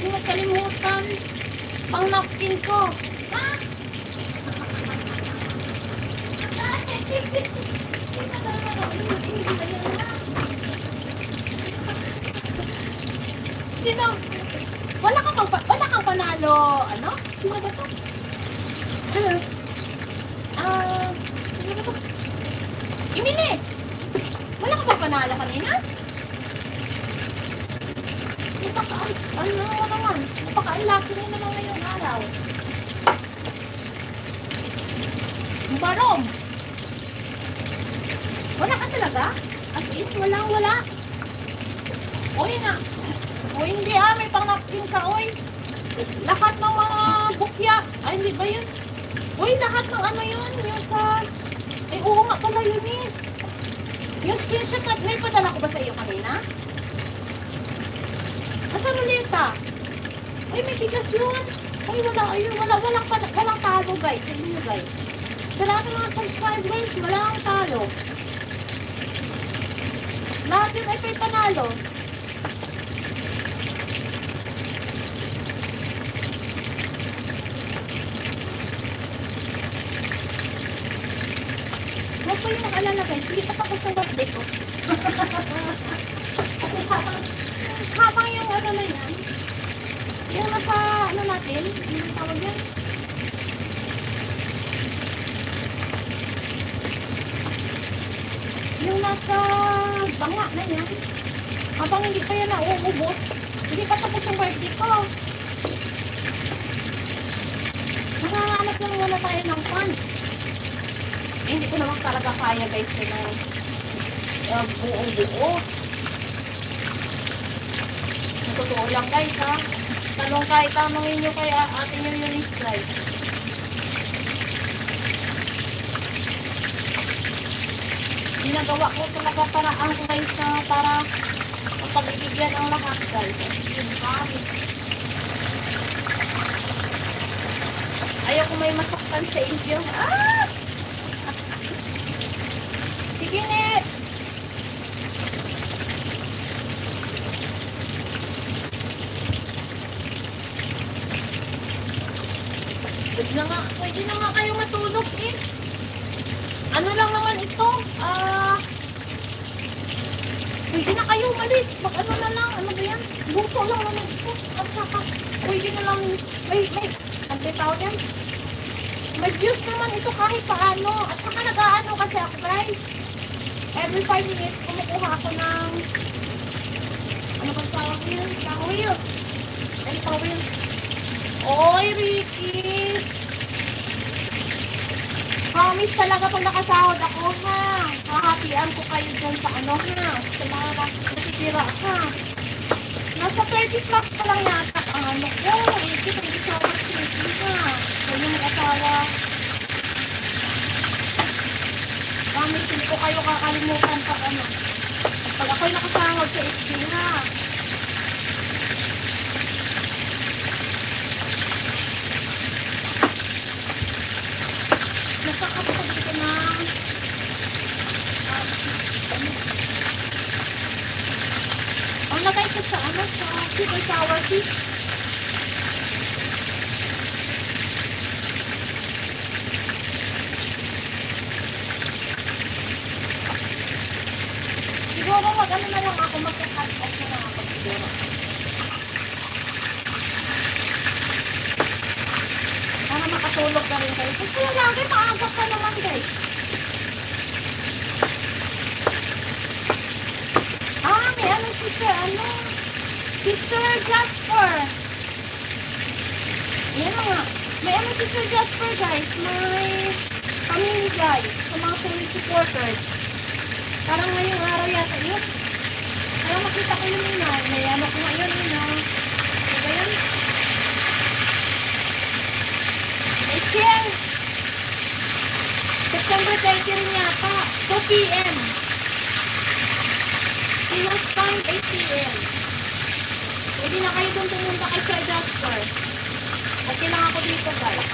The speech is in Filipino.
Huwag mo kalimutan. Pang napkin ko. Ha? Sino? Wala kang panalo. Ano? Sino ba to? Sino ba to? Emily! Wala kang panalo kanina? Ano naman? Napaka-unlucky na naman ngayong araw. Barong! Wala ka talaga? As in, wala. Oy na. O hindi may pang-napkin ka, oy. Lahat ng mga bukya. Ay, hindi ba yun? Oy, lahat ng ano yun? Yung sa... Ay, oo nga pala yun, miss. Yung screenshot na... May padala ko ba sa iyo kanina? Asa ruleta? Ay, may bigas yun. Ay, walang talo, guys. Sa inyo, guys. Sa lahat ng mga subscribers, walang talo. Lahat yun ay may panalo. Huwag po yung mag-alala, guys. Hindi pa tapos ng birthday ko. Kasi habang yung ano na yan, yung nasa ano natin, yung tawag yan. Yung nasa banga na yan, habang hindi pa yan nauubos, hindi pa tapos yung birthday ko. Nakahanap lang muna tayo ng funds. Hindi ko naman talaga kaya, guys, yung buong-buo. Totoo lang, guys, ha. Tanongin nyo kay Ate nyo Eunice, guys. Ginagawa ko talaga paraan ko, guys, para mapagbibigyan ang lahat, guys. Ayaw ko may masaktan sa inyo. Sige, Net! Pwede na nga kayo matulog, eh. Ano lang naman ito? Pwede na kayo umalis. Ano na lang? Ano ba yan? Buto lang naman ito. At saka, pwede na lang, ano tawag yan? May views naman ito kahit paano. At saka nag-aano kasi ako, guys. Every 5 minutes, kumukuha ako ng, ano ba tawag yan? Wheels. Wheels. Oy, Ricky! Promise talaga pag nakasahod ako, ha? Hahatian ko kayo dyan sa ano, ha? Sa mga natitira, ha? Nasa 30 plus pa lang yata ang ano ko. Ricky, thank you so much, Ricky, ha? Kaya yung asawa. Promise, hindi ko kayo kakalimutan pag ano. Pag ako'y nakasahod sa HB, ha? Nakakapag dito na ang lagay ko sa ano, sa sweet or sour fish. Siguro mag-ano na lang ako, mag-cut off na lang ako siguro. Para makatulog na rin kayo. Kasi lagi maaga pa naman, guys. May ano si Sir Jasper. Yan nga. May ano si Sir Jasper, guys. May pamimigay sa mga supporters. Parang ngayong araw yata yun. Kaya makita ko yun na. May ano ko ngayon yun. Diba yun? Share. September 30 rin yata. 2 p.m. Pinas time, 8 p.m. Pwede na kayo doon pumunta kay Sir Jasper. Okay lang ako dito, guys.